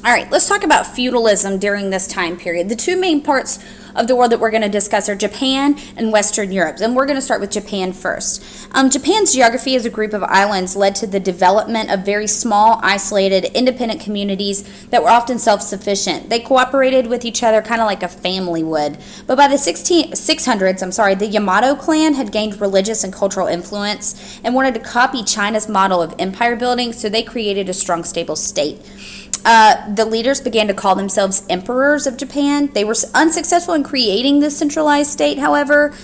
All right, let's talk about feudalism during this time period. The two main parts of the world that we're going to discuss are Japan and Western Europe. And we're going to start with Japan first. Japan's geography as a group of islands led to the development of very small, isolated, independent communities that were often self-sufficient. They cooperated with each other kind of like a family would. But by the 600s, the Yamato clan had gained religious and cultural influence and wanted to copy China's model of empire building, so they created a strong, stable state. The leaders began to call themselves emperors of Japan. They were unsuccessful in creating this centralized state, however.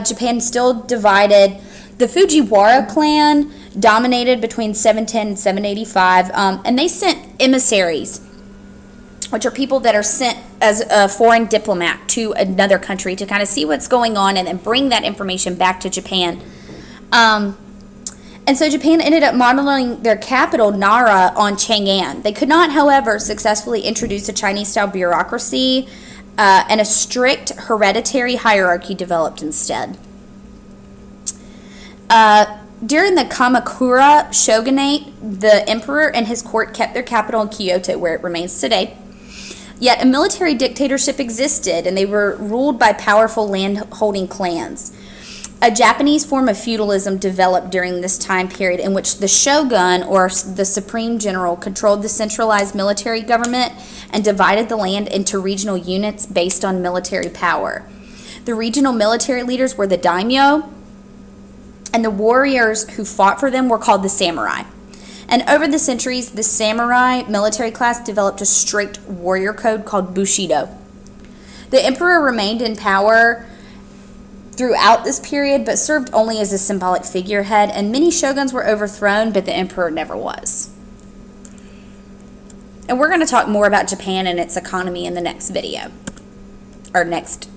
Japan still divided. The Fujiwara clan dominated between 710 and 785, and they sent emissaries, which are people that are sent as a foreign diplomat to another country to kind of see what's going on and then bring that information back to Japan. And so Japan ended up modeling their capital, Nara, on Chang'an. They could not, however, successfully introduce a Chinese-style bureaucracy, and a strict hereditary hierarchy developed instead. During the Kamakura shogunate, the emperor and his court kept their capital in Kyoto, where it remains today. Yet a military dictatorship existed, and they were ruled by powerful land-holding clans. A Japanese form of feudalism developed during this time period in which the shogun, or the supreme general, controlled the centralized military government and divided the land into regional units based on military power. The regional military leaders were the daimyo, and the warriors who fought for them were called the samurai. And over the centuries, the samurai military class developed a strict warrior code called Bushido. The emperor remained in power throughout this period, but served only as a symbolic figurehead, and many shoguns were overthrown, but the emperor never was. And we're going to talk more about Japan and its economy in the next video, or next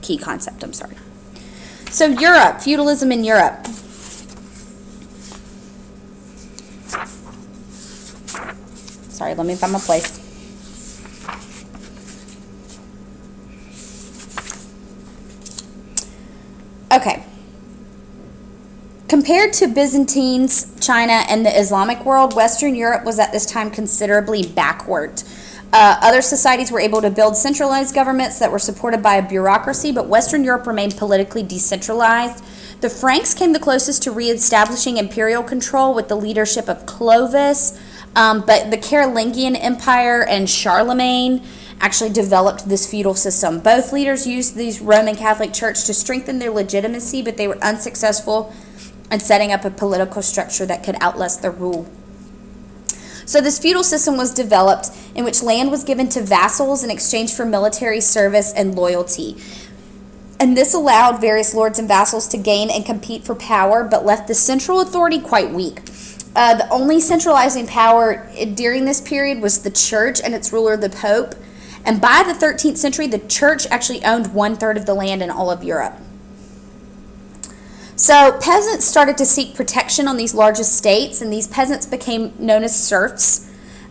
key concept, I'm sorry. So Europe, feudalism in Europe. Sorry, let me find my place. Okay. Compared to Byzantines, China, and the Islamic world, Western Europe was at this time considerably backward. Other societies were able to build centralized governments that were supported by a bureaucracy, but Western Europe remained politically decentralized. The Franks came the closest to reestablishing imperial control with the leadership of Clovis, but the Carolingian Empire and Charlemagne actually developed this feudal system. Both leaders used the Roman Catholic Church to strengthen their legitimacy, but they were unsuccessful in setting up a political structure that could outlast their rule. So this feudal system was developed in which land was given to vassals in exchange for military service and loyalty. And this allowed various lords and vassals to gain and compete for power, but left the central authority quite weak. The only centralizing power during this period was the church and its ruler, the Pope. And by the 13th century, the church actually owned 1/3 of the land in all of Europe. So peasants started to seek protection on these large estates, and these peasants became known as serfs.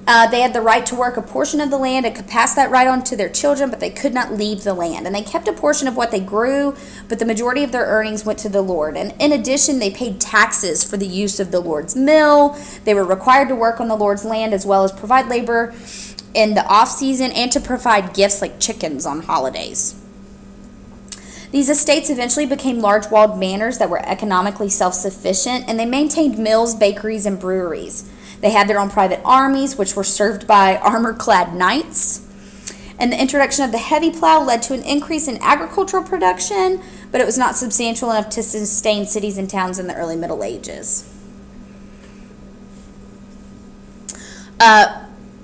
They had the right to work a portion of the land and could pass that right on to their children, but they could not leave the land. And they kept a portion of what they grew, but the majority of their earnings went to the lord. And in addition, they paid taxes for the use of the lord's mill. They were required to work on the lord's land as well as provide labor in the off-season and to provide gifts like chickens on holidays. These estates eventually became large walled manors that were economically self-sufficient, and they maintained mills, bakeries, and breweries. They had their own private armies, which were served by armor-clad knights. And the introduction of the heavy plow led to an increase in agricultural production, but it was not substantial enough to sustain cities and towns in the early Middle Ages.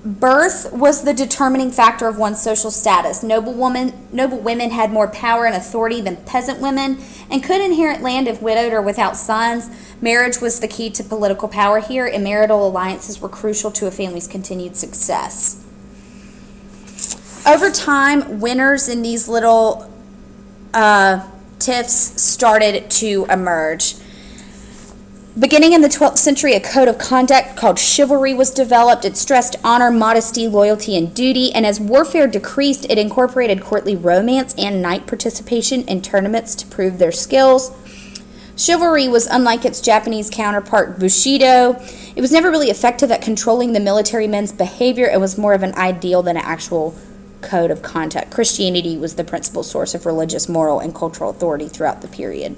Birth was the determining factor of one's social status. Noble women had more power and authority than peasant women and could inherit land if widowed or without sons. Marriage was the key to political power here, and marital alliances were crucial to a family's continued success. Over time, winners in these little tiffs started to emerge. Beginning in the 12th century, a code of conduct called chivalry was developed. It stressed honor, modesty, loyalty, and duty, and as warfare decreased, it incorporated courtly romance and knight participation in tournaments to prove their skills. Chivalry was unlike its Japanese counterpart Bushido. It was never really effective at controlling the military men's behavior. It was more of an ideal than an actual code of conduct. Christianity was the principal source of religious, moral, and cultural authority throughout the period.